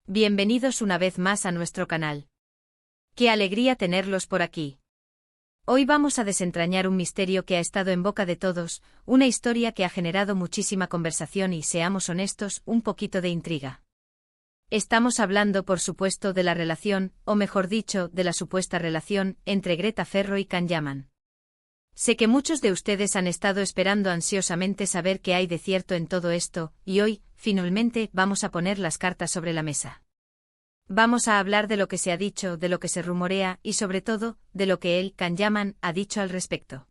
Bienvenidos una vez más a nuestro canal. ¡Qué alegría tenerlos por aquí! Hoy vamos a desentrañar un misterio que ha estado en boca de todos, una historia que ha generado muchísima conversación y, seamos honestos, un poquito de intriga. Estamos hablando, por supuesto, de la relación, o mejor dicho, de la supuesta relación, entre Greta Ferro y Can Yaman. Sé que muchos de ustedes han estado esperando ansiosamente saber qué hay de cierto en todo esto, y hoy, finalmente, vamos a poner las cartas sobre la mesa. Vamos a hablar de lo que se ha dicho, de lo que se rumorea, y sobre todo, de lo que él, Can Yaman, ha dicho al respecto.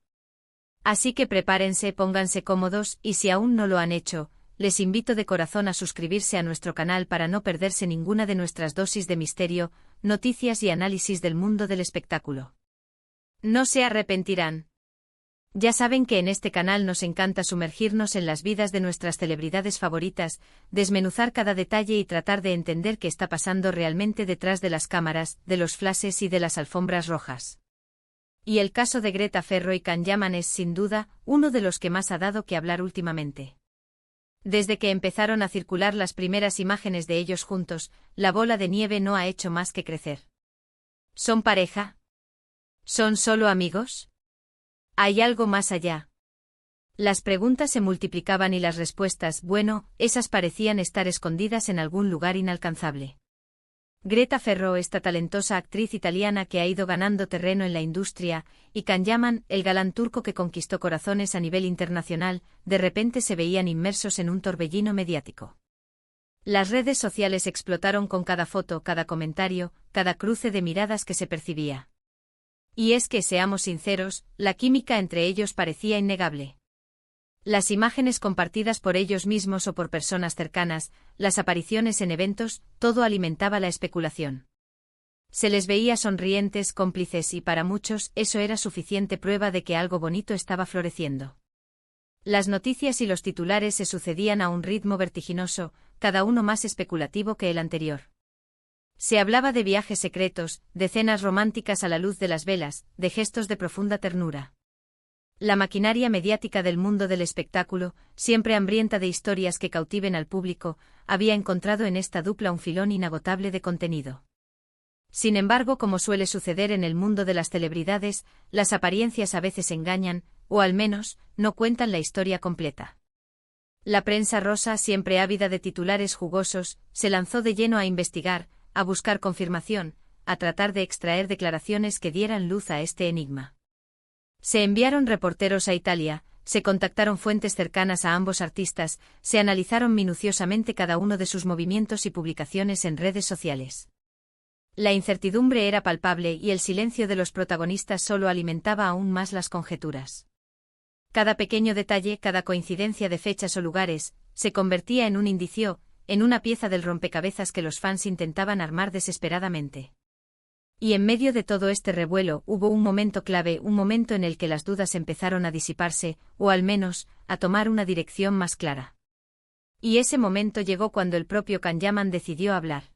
Así que prepárense, pónganse cómodos, y si aún no lo han hecho, les invito de corazón a suscribirse a nuestro canal para no perderse ninguna de nuestras dosis de misterio, noticias y análisis del mundo del espectáculo. No se arrepentirán. Ya saben que en este canal nos encanta sumergirnos en las vidas de nuestras celebridades favoritas, desmenuzar cada detalle y tratar de entender qué está pasando realmente detrás de las cámaras, de los flashes y de las alfombras rojas. Y el caso de Greta Ferro y Can Yaman es, sin duda, uno de los que más ha dado que hablar últimamente. Desde que empezaron a circular las primeras imágenes de ellos juntos, la bola de nieve no ha hecho más que crecer. ¿Son pareja? ¿Son solo amigos? ¿Hay algo más allá? Las preguntas se multiplicaban y las respuestas, bueno, esas parecían estar escondidas en algún lugar inalcanzable. Greta Ferro, esta talentosa actriz italiana que ha ido ganando terreno en la industria, y Can Yaman, el galán turco que conquistó corazones a nivel internacional, de repente se veían inmersos en un torbellino mediático. Las redes sociales explotaron con cada foto, cada comentario, cada cruce de miradas que se percibía. Y es que, seamos sinceros, la química entre ellos parecía innegable. Las imágenes compartidas por ellos mismos o por personas cercanas, las apariciones en eventos, todo alimentaba la especulación. Se les veía sonrientes, cómplices y para muchos eso era suficiente prueba de que algo bonito estaba floreciendo. Las noticias y los titulares se sucedían a un ritmo vertiginoso, cada uno más especulativo que el anterior. Se hablaba de viajes secretos, de cenas románticas a la luz de las velas, de gestos de profunda ternura. La maquinaria mediática del mundo del espectáculo, siempre hambrienta de historias que cautiven al público, había encontrado en esta dupla un filón inagotable de contenido. Sin embargo, como suele suceder en el mundo de las celebridades, las apariencias a veces engañan, o al menos, no cuentan la historia completa. La prensa rosa, siempre ávida de titulares jugosos, se lanzó de lleno a investigar, a buscar confirmación, a tratar de extraer declaraciones que dieran luz a este enigma. Se enviaron reporteros a Italia, se contactaron fuentes cercanas a ambos artistas, se analizaron minuciosamente cada uno de sus movimientos y publicaciones en redes sociales. La incertidumbre era palpable y el silencio de los protagonistas solo alimentaba aún más las conjeturas. Cada pequeño detalle, cada coincidencia de fechas o lugares, se convertía en un indicio, en una pieza del rompecabezas que los fans intentaban armar desesperadamente. Y en medio de todo este revuelo hubo un momento clave, un momento en el que las dudas empezaron a disiparse, o al menos, a tomar una dirección más clara. Y ese momento llegó cuando el propio Can Yaman decidió hablar.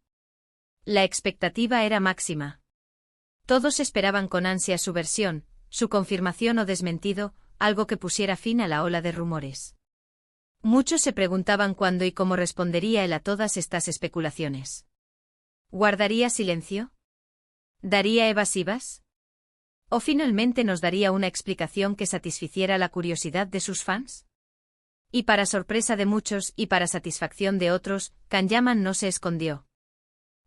La expectativa era máxima. Todos esperaban con ansia su versión, su confirmación o desmentido, algo que pusiera fin a la ola de rumores. Muchos se preguntaban cuándo y cómo respondería él a todas estas especulaciones. ¿Guardaría silencio? ¿Daría evasivas? ¿O finalmente nos daría una explicación que satisficiera la curiosidad de sus fans? Y para sorpresa de muchos y para satisfacción de otros, Can Yaman no se escondió.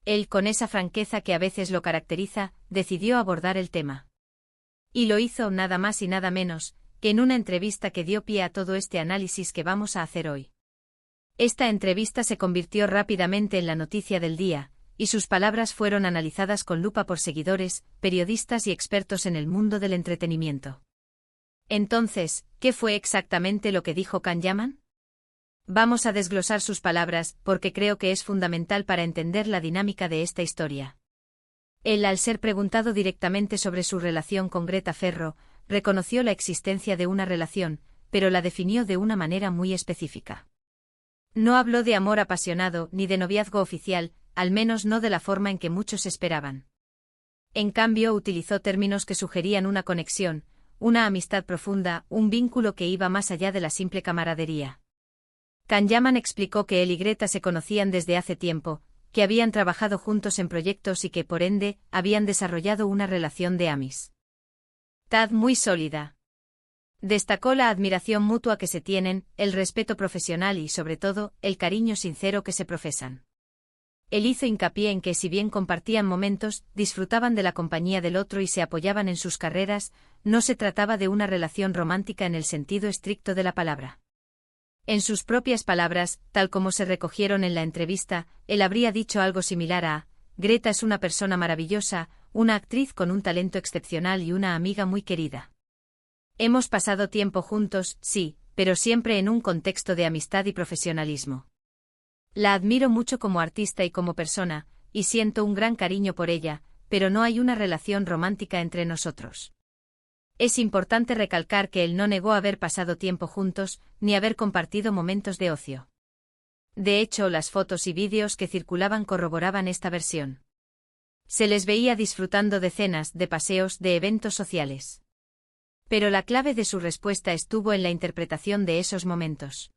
Él, con esa franqueza que a veces lo caracteriza, decidió abordar el tema. Y lo hizo nada más y nada menos que en una entrevista que dio pie a todo este análisis que vamos a hacer hoy. Esta entrevista se convirtió rápidamente en la noticia del día, y sus palabras fueron analizadas con lupa por seguidores, periodistas y expertos en el mundo del entretenimiento. Entonces, ¿qué fue exactamente lo que dijo Can Yaman? Vamos a desglosar sus palabras, porque creo que es fundamental para entender la dinámica de esta historia. Él, al ser preguntado directamente sobre su relación con Greta Ferro, reconoció la existencia de una relación, pero la definió de una manera muy específica. No habló de amor apasionado ni de noviazgo oficial, al menos no de la forma en que muchos esperaban. En cambio, utilizó términos que sugerían una conexión, una amistad profunda, un vínculo que iba más allá de la simple camaradería. Can Yaman explicó que él y Greta se conocían desde hace tiempo, que habían trabajado juntos en proyectos y que, por ende, habían desarrollado una relación de amistad muy sólida. Destacó la admiración mutua que se tienen, el respeto profesional y, sobre todo, el cariño sincero que se profesan. Él hizo hincapié en que, si bien compartían momentos, disfrutaban de la compañía del otro y se apoyaban en sus carreras, no se trataba de una relación romántica en el sentido estricto de la palabra. En sus propias palabras, tal como se recogieron en la entrevista, él habría dicho algo similar a: Greta es una persona maravillosa, una actriz con un talento excepcional y una amiga muy querida. Hemos pasado tiempo juntos, sí, pero siempre en un contexto de amistad y profesionalismo. La admiro mucho como artista y como persona, y siento un gran cariño por ella, pero no hay una relación romántica entre nosotros. Es importante recalcar que él no negó haber pasado tiempo juntos, ni haber compartido momentos de ocio. De hecho, las fotos y vídeos que circulaban corroboraban esta versión. Se les veía disfrutando de cenas, de paseos, de eventos sociales. Pero la clave de su respuesta estuvo en la interpretación de esos momentos.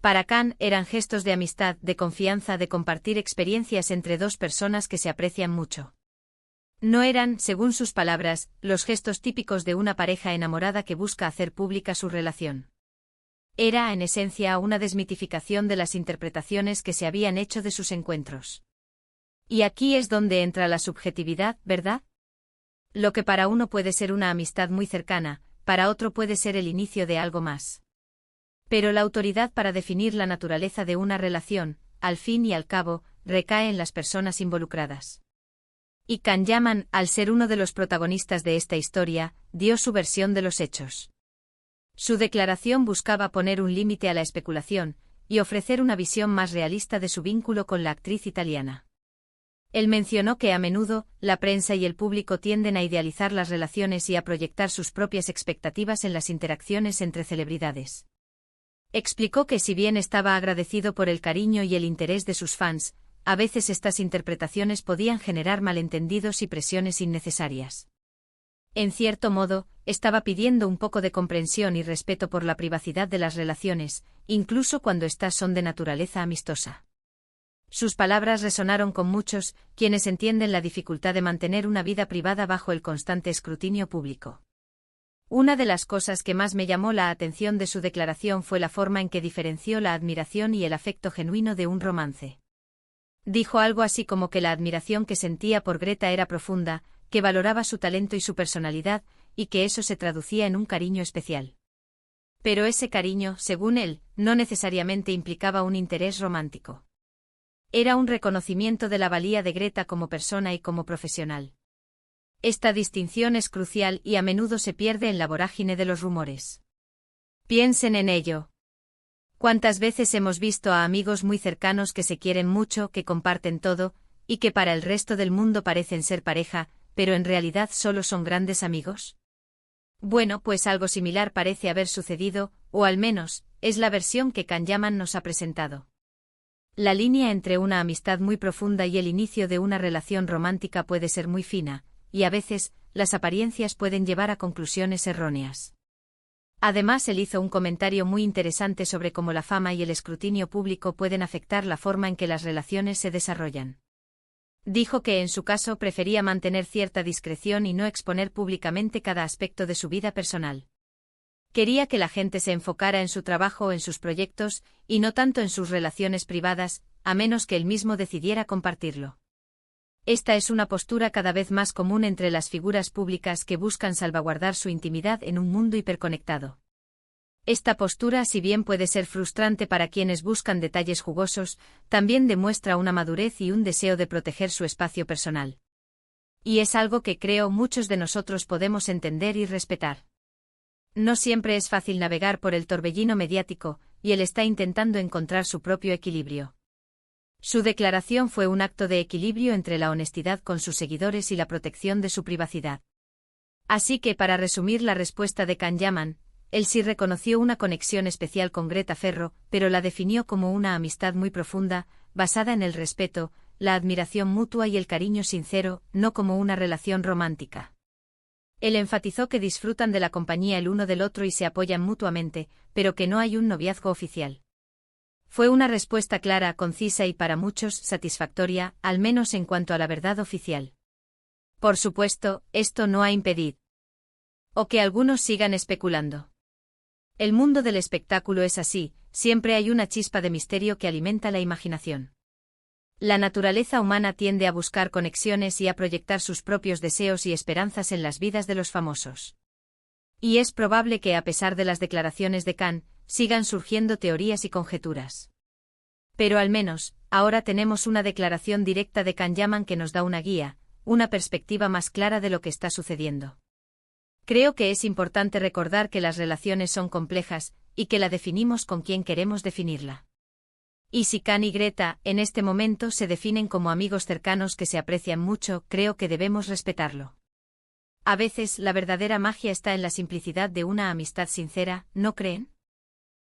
Para Khan eran gestos de amistad, de confianza, de compartir experiencias entre dos personas que se aprecian mucho. No eran, según sus palabras, los gestos típicos de una pareja enamorada que busca hacer pública su relación. Era, en esencia, una desmitificación de las interpretaciones que se habían hecho de sus encuentros. Y aquí es donde entra la subjetividad, ¿verdad? Lo que para uno puede ser una amistad muy cercana, para otro puede ser el inicio de algo más. Pero la autoridad para definir la naturaleza de una relación, al fin y al cabo, recae en las personas involucradas. Y Khan Yaman, al ser uno de los protagonistas de esta historia, dio su versión de los hechos. Su declaración buscaba poner un límite a la especulación, y ofrecer una visión más realista de su vínculo con la actriz italiana. Él mencionó que a menudo, la prensa y el público tienden a idealizar las relaciones y a proyectar sus propias expectativas en las interacciones entre celebridades. Explicó que si bien estaba agradecido por el cariño y el interés de sus fans, a veces estas interpretaciones podían generar malentendidos y presiones innecesarias. En cierto modo, estaba pidiendo un poco de comprensión y respeto por la privacidad de las relaciones, incluso cuando éstas son de naturaleza amistosa. Sus palabras resonaron con muchos, quienes entienden la dificultad de mantener una vida privada bajo el constante escrutinio público. Una de las cosas que más me llamó la atención de su declaración fue la forma en que diferenció la admiración y el afecto genuino de un romance. Dijo algo así como que la admiración que sentía por Greta era profunda, que valoraba su talento y su personalidad, y que eso se traducía en un cariño especial. Pero ese cariño, según él, no necesariamente implicaba un interés romántico. Era un reconocimiento de la valía de Greta como persona y como profesional. Esta distinción es crucial y a menudo se pierde en la vorágine de los rumores. Piensen en ello. ¿Cuántas veces hemos visto a amigos muy cercanos que se quieren mucho, que comparten todo, y que para el resto del mundo parecen ser pareja, pero en realidad solo son grandes amigos? Bueno, pues algo similar parece haber sucedido, o al menos, es la versión que Khan Yaman nos ha presentado. La línea entre una amistad muy profunda y el inicio de una relación romántica puede ser muy fina, y a veces, las apariencias pueden llevar a conclusiones erróneas. Además, él hizo un comentario muy interesante sobre cómo la fama y el escrutinio público pueden afectar la forma en que las relaciones se desarrollan. Dijo que en su caso prefería mantener cierta discreción y no exponer públicamente cada aspecto de su vida personal. Quería que la gente se enfocara en su trabajo o en sus proyectos, y no tanto en sus relaciones privadas, a menos que él mismo decidiera compartirlo. Esta es una postura cada vez más común entre las figuras públicas que buscan salvaguardar su intimidad en un mundo hiperconectado. Esta postura, si bien puede ser frustrante para quienes buscan detalles jugosos, también demuestra una madurez y un deseo de proteger su espacio personal. Y es algo que creo muchos de nosotros podemos entender y respetar. No siempre es fácil navegar por el torbellino mediático, y él está intentando encontrar su propio equilibrio. Su declaración fue un acto de equilibrio entre la honestidad con sus seguidores y la protección de su privacidad. Así que, para resumir la respuesta de Khan Yaman, él sí reconoció una conexión especial con Greta Ferro, pero la definió como una amistad muy profunda, basada en el respeto, la admiración mutua y el cariño sincero, no como una relación romántica. Él enfatizó que disfrutan de la compañía el uno del otro y se apoyan mutuamente, pero que no hay un noviazgo oficial. Fue una respuesta clara, concisa y para muchos satisfactoria, al menos en cuanto a la verdad oficial. Por supuesto, esto no ha impedido o que algunos sigan especulando. El mundo del espectáculo es así, siempre hay una chispa de misterio que alimenta la imaginación. La naturaleza humana tiende a buscar conexiones y a proyectar sus propios deseos y esperanzas en las vidas de los famosos. Y es probable que a pesar de las declaraciones de Khan, sigan surgiendo teorías y conjeturas. Pero al menos, ahora tenemos una declaración directa de Khan Yaman que nos da una guía, una perspectiva más clara de lo que está sucediendo. Creo que es importante recordar que las relaciones son complejas, y que la definimos con quien queremos definirla. Y si Khan y Greta, en este momento, se definen como amigos cercanos que se aprecian mucho, creo que debemos respetarlo. A veces, la verdadera magia está en la simplicidad de una amistad sincera, ¿no creen?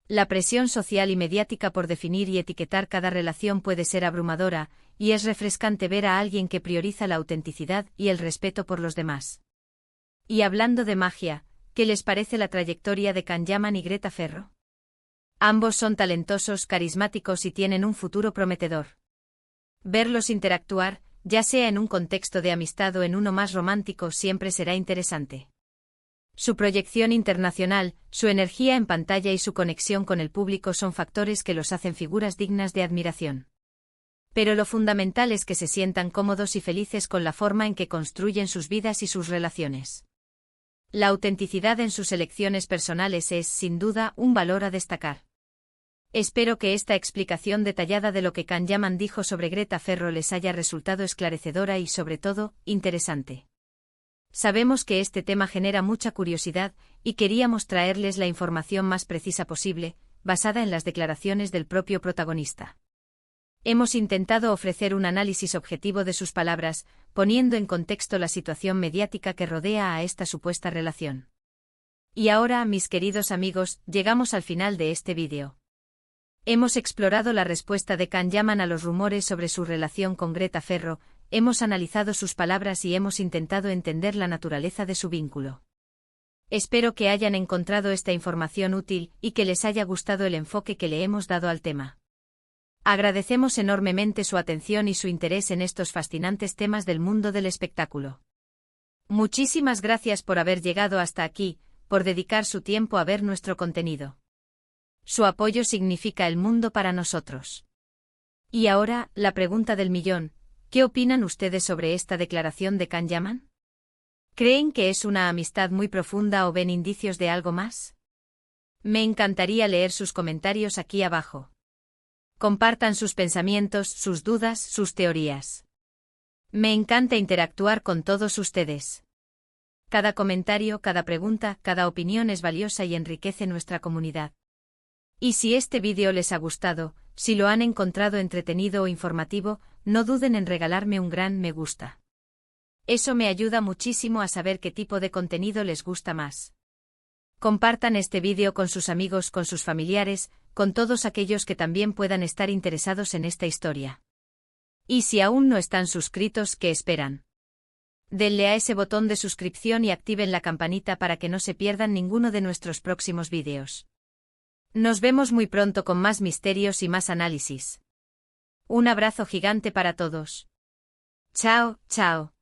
La presión social y mediática por definir y etiquetar cada relación puede ser abrumadora, y es refrescante ver a alguien que prioriza la autenticidad y el respeto por los demás. Y hablando de magia, ¿qué les parece la trayectoria de Khan Yaman y Greta Ferro? Ambos son talentosos, carismáticos y tienen un futuro prometedor. Verlos interactuar, ya sea en un contexto de amistad o en uno más romántico, siempre será interesante. Su proyección internacional, su energía en pantalla y su conexión con el público son factores que los hacen figuras dignas de admiración. Pero lo fundamental es que se sientan cómodos y felices con la forma en que construyen sus vidas y sus relaciones. La autenticidad en sus elecciones personales es, sin duda, un valor a destacar. Espero que esta explicación detallada de lo que Khan Yaman dijo sobre Greta Ferro les haya resultado esclarecedora y, sobre todo, interesante. Sabemos que este tema genera mucha curiosidad, y queríamos traerles la información más precisa posible, basada en las declaraciones del propio protagonista. Hemos intentado ofrecer un análisis objetivo de sus palabras, poniendo en contexto la situación mediática que rodea a esta supuesta relación. Y ahora, mis queridos amigos, llegamos al final de este vídeo. Hemos explorado la respuesta de Khan Yaman a los rumores sobre su relación con Greta Ferro, hemos analizado sus palabras y hemos intentado entender la naturaleza de su vínculo. Espero que hayan encontrado esta información útil y que les haya gustado el enfoque que le hemos dado al tema. Agradecemos enormemente su atención y su interés en estos fascinantes temas del mundo del espectáculo. Muchísimas gracias por haber llegado hasta aquí, por dedicar su tiempo a ver nuestro contenido. Su apoyo significa el mundo para nosotros. Y ahora, la pregunta del millón, ¿qué opinan ustedes sobre esta declaración de Khan Yaman? ¿Creen que es una amistad muy profunda o ven indicios de algo más? Me encantaría leer sus comentarios aquí abajo. Compartan sus pensamientos, sus dudas, sus teorías. Me encanta interactuar con todos ustedes. Cada comentario, cada pregunta, cada opinión es valiosa y enriquece nuestra comunidad. Y si este vídeo les ha gustado, si lo han encontrado entretenido o informativo, no duden en regalarme un gran me gusta. Eso me ayuda muchísimo a saber qué tipo de contenido les gusta más. Compartan este vídeo con sus amigos, con sus familiares, con todos aquellos que también puedan estar interesados en esta historia. Y si aún no están suscritos, ¿qué esperan? Denle a ese botón de suscripción y activen la campanita para que no se pierdan ninguno de nuestros próximos vídeos. Nos vemos muy pronto con más misterios y más análisis. Un abrazo gigante para todos. Chao, chao.